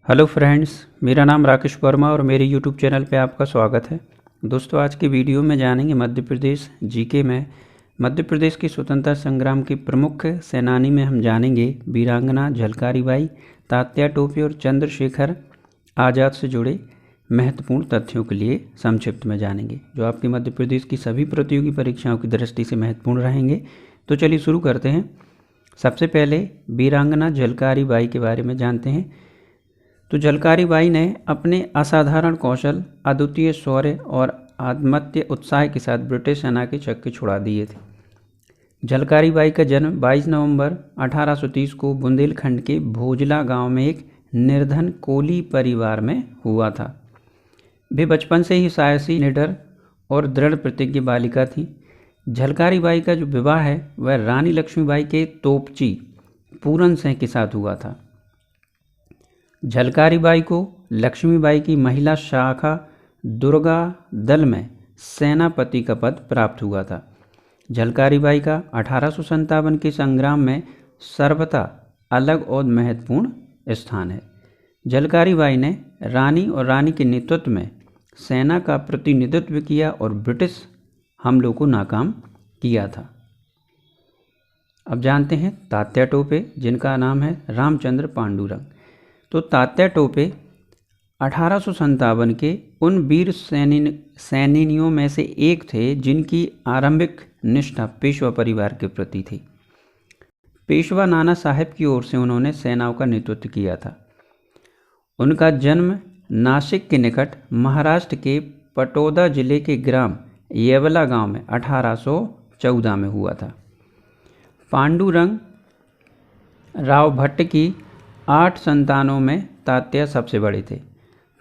Hello friends, मेरा नाम राकेश वर्मा और मेरे यूट्यूब चैनल पे आपका स्वागत है। दोस्तों, आज की वीडियो में जानेंगे मध्य प्रदेश जीके में मध्य प्रदेश की स्वतंत्रता संग्राम की प्रमुख सेनानी में हम जानेंगे वीरांगना झलकारी बाई, तात्या टोपे और चंद्रशेखर आज़ाद से जुड़े महत्वपूर्ण तथ्यों के लिए संक्षिप्त में जानेंगे, जो आपकी मध्य प्रदेश की सभी प्रतियोगी परीक्षाओं की दृष्टि से महत्वपूर्ण रहेंगे। तो चलिए शुरू करते हैं। सबसे पहले वीरांगना झलकारी बाई के बारे में जानते हैं। तो झलकारी बाई ने अपने असाधारण कौशल, अद्वितीय शौर्य और आत्महत्या उत्साह के साथ ब्रिटिश सेना के चक्के छुड़ा दिए थे। झलकारी बाई का जन्म 22 नवंबर 1830 को बुंदेलखंड के भोजला गांव में एक निर्धन कोली परिवार में हुआ था। वे बचपन से ही साहसी, निडर और दृढ़ प्रतिज्ञ बालिका थी। झलकारी बाई का जो विवाह है वह रानी लक्ष्मीबाई के तोपची पूरन सिंह के साथ हुआ था। झलकारी बाई को लक्ष्मीबाई की महिला शाखा दुर्गा दल में सेनापति का पद प्राप्त हुआ था। झलकारी बाई का 1857 के संग्राम में सर्वथा अलग और महत्वपूर्ण स्थान है। झलकारी बाई ने रानी और रानी के नेतृत्व में सेना का प्रतिनिधित्व किया और ब्रिटिश हमलों को नाकाम किया था। अब जानते हैं तात्या टोपे, जिनका नाम है रामचंद्र पांडुरंग। तो तात्या टोपे 1857 के उन वीर सैनियों में से एक थे जिनकी आरंभिक निष्ठा पेशवा परिवार के प्रति थी। पेशवा नाना साहेब की ओर से उन्होंने सेनाओं का नेतृत्व किया था। उनका जन्म नासिक के निकट महाराष्ट्र के पटोदा जिले के ग्राम येवला गांव में 1814 में हुआ था। पांडुरंग राव भट्ट की 8 संतानों में तात्या सबसे बड़े थे।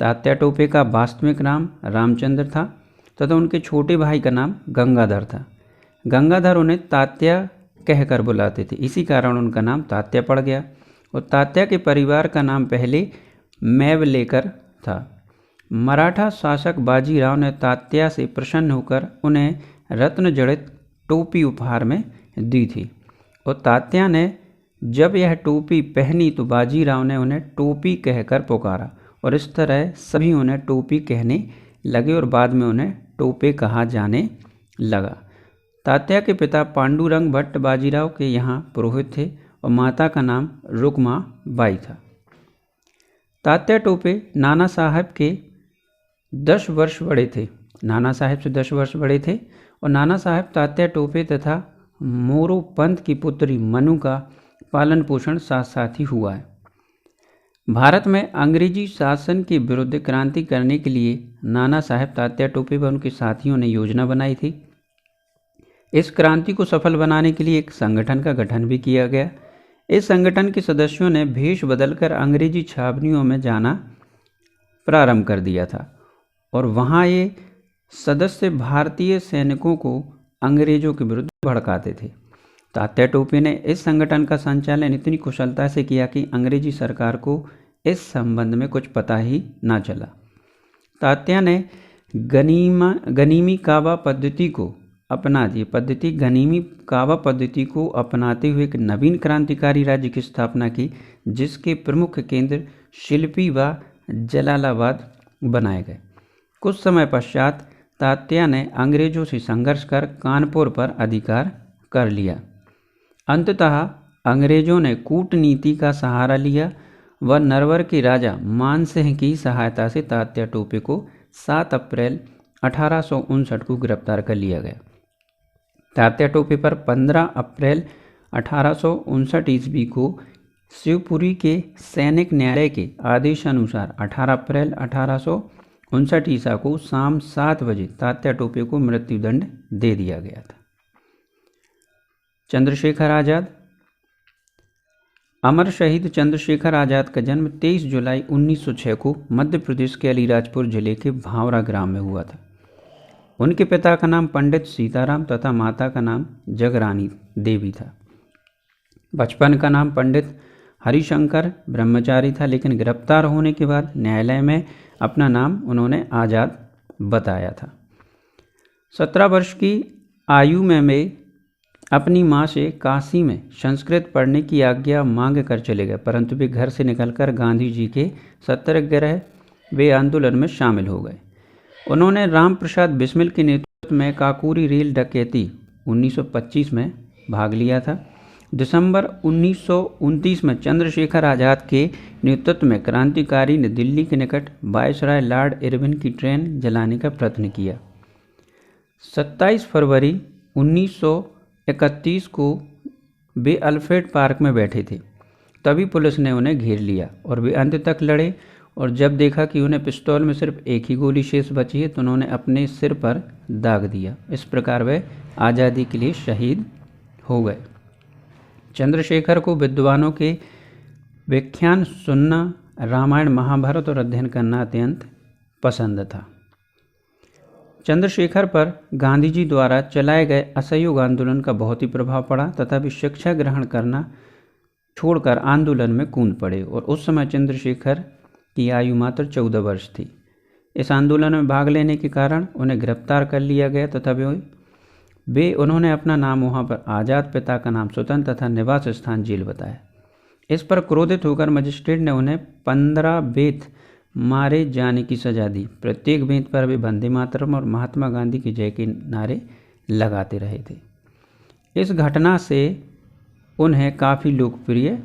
तात्या टोपे का वास्तविक नाम रामचंद्र था तथा उनके छोटे भाई का नाम गंगाधर था। गंगाधर उन्हें तात्या कहकर बुलाते थे, इसी कारण उनका नाम तात्या पड़ गया। और तात्या के परिवार का नाम पहले मैवलेकर था। मराठा शासक बाजीराव ने तात्या से प्रसन्न होकर उन्हें रत्न जड़ित टोपी उपहार में दी थी। और तात्या ने जब यह टोपी पहनी तो बाजीराव ने उन्हें टोपी कहकर पुकारा और इस तरह सभी उन्हें टोपी कहने लगे और बाद में उन्हें टोपे कहा जाने लगा। तात्या के पिता पांडुरंग भट्ट बाजीराव के यहाँ पुरोहित थे और माता का नाम रुक्मा बाई था। तात्या टोपे नाना साहब के 10 वर्ष बड़े थे। नाना साहब से 10 वर्ष बड़े थे और नाना साहब तात्या टोपे तथा मोरो पंत की पुत्री मनु का पालन पोषण साथ साथ ही हुआ है। भारत में अंग्रेजी शासन के विरुद्ध क्रांति करने के लिए नाना साहब तात्या टोपे व उनके साथियों ने योजना बनाई थी। इस क्रांति को सफल बनाने के लिए एक संगठन का गठन भी किया गया। इस संगठन के सदस्यों ने भेष बदलकर अंग्रेजी छावनियों में जाना प्रारंभ कर दिया था और वहाँ ये सदस्य भारतीय सैनिकों को अंग्रेजों के विरुद्ध भड़काते थे। तात्या टोपे ने इस संगठन का संचालन इतनी कुशलता से किया कि अंग्रेजी सरकार को इस संबंध में कुछ पता ही ना चला। तात्या ने गनीमी काबा पद्धति को अपना दी। गनीमी काबा पद्धति को अपनाते हुए एक नवीन क्रांतिकारी राज्य की स्थापना की, जिसके प्रमुख केंद्र शिल्पी व जलालाबाद बनाए गए। कुछ समय पश्चात तात्या ने अंग्रेजों से संघर्ष कर कानपुर पर अधिकार कर लिया। अंततः अंग्रेजों ने कूटनीति का सहारा लिया व नरवर के राजा मानसिंह की सहायता से तात्या टोपे को 7 अप्रैल 1859 को गिरफ्तार कर लिया गया। तात्या टोपे पर 15 अप्रैल 1859 ईस्वी को शिवपुरी के सैनिक न्यायालय के आदेशानुसार 18 अप्रैल 1859 ईसा को शाम 7 बजे तात्या टोपे को मृत्युदंड दे दिया गया था। चंद्रशेखर आज़ाद। अमर शहीद चंद्रशेखर आज़ाद का जन्म 23 जुलाई 1906 को मध्य प्रदेश के अलीराजपुर जिले के भावरा ग्राम में हुआ था। उनके पिता का नाम पंडित सीताराम तथा माता का नाम जगरानी देवी था। बचपन का नाम पंडित हरिशंकर ब्रह्मचारी था, लेकिन गिरफ्तार होने के बाद न्यायालय में अपना नाम उन्होंने आज़ाद बताया था। 17 वर्ष की आयु में अपनी माँ से काशी में संस्कृत पढ़ने की आज्ञा मांग कर चले गए, परंतु वे घर से निकलकर गांधी जी के सत्याग्रह वे आंदोलन में शामिल हो गए। उन्होंने राम प्रसाद बिस्मिल के नेतृत्व में काकोरी रेल डकैती 1925 में भाग लिया था। दिसंबर 1929 में चंद्रशेखर आज़ाद के नेतृत्व में क्रांतिकारी ने दिल्ली के निकट वायसराय लॉर्ड इरविन की ट्रेन जलाने का प्रयत्न किया। 27 फरवरी 1931 को वे अल्फ्रेड पार्क में बैठे थे, तभी पुलिस ने उन्हें घेर लिया और वे अंत तक लड़े, और जब देखा कि उन्हें पिस्तौल में सिर्फ एक ही गोली शेष बची है तो उन्होंने अपने सिर पर दाग दिया। इस प्रकार वे आज़ादी के लिए शहीद हो गए। चंद्रशेखर को विद्वानों के व्याख्यान सुनना, रामायण महाभारत और अध्ययन करना अत्यंत पसंद था। चंद्रशेखर पर गांधी जी द्वारा चलाए गए असहयोग आंदोलन का बहुत ही प्रभाव पड़ा तथा वे शिक्षा ग्रहण करना छोड़कर आंदोलन में कूद पड़े, और उस समय चंद्रशेखर की आयु मात्र 14 वर्ष थी। इस आंदोलन में भाग लेने के कारण उन्हें गिरफ्तार कर लिया गया तथा उन्होंने अपना नाम वहाँ पर आज़ाद, पिता का नाम स्वतंत्र तथा निवास स्थान जेल बताया। इस पर क्रोधित होकर मजिस्ट्रेट ने उन्हें 15 बेत मारे जाने की सजा दी। प्रत्येक बेत पर वे वंदे मातरम और महात्मा गांधी की जय के नारे लगाते रहे थे। इस घटना से उन्हें काफ़ी लोकप्रिय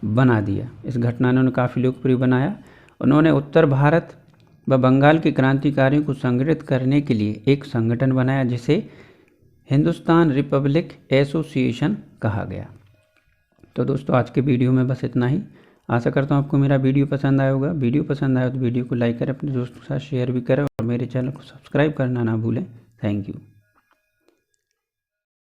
बना दिया। इस घटना ने उन्हें काफ़ी लोकप्रिय बनाया। उन्होंने उत्तर भारत व बंगाल के क्रांतिकारियों को संगठित करने के लिए एक संगठन बनाया जिसे हिंदुस्तान रिपब्लिक एसोसिएशन कहा गया। तो दोस्तों, आज के वीडियो में बस इतना ही। आशा करता हूँ आपको मेरा वीडियो पसंद आया होगा। वीडियो पसंद आया तो वीडियो को लाइक करें, अपने दोस्तों के साथ शेयर भी करें और मेरे चैनल को सब्सक्राइब करना ना भूलें। Thank you.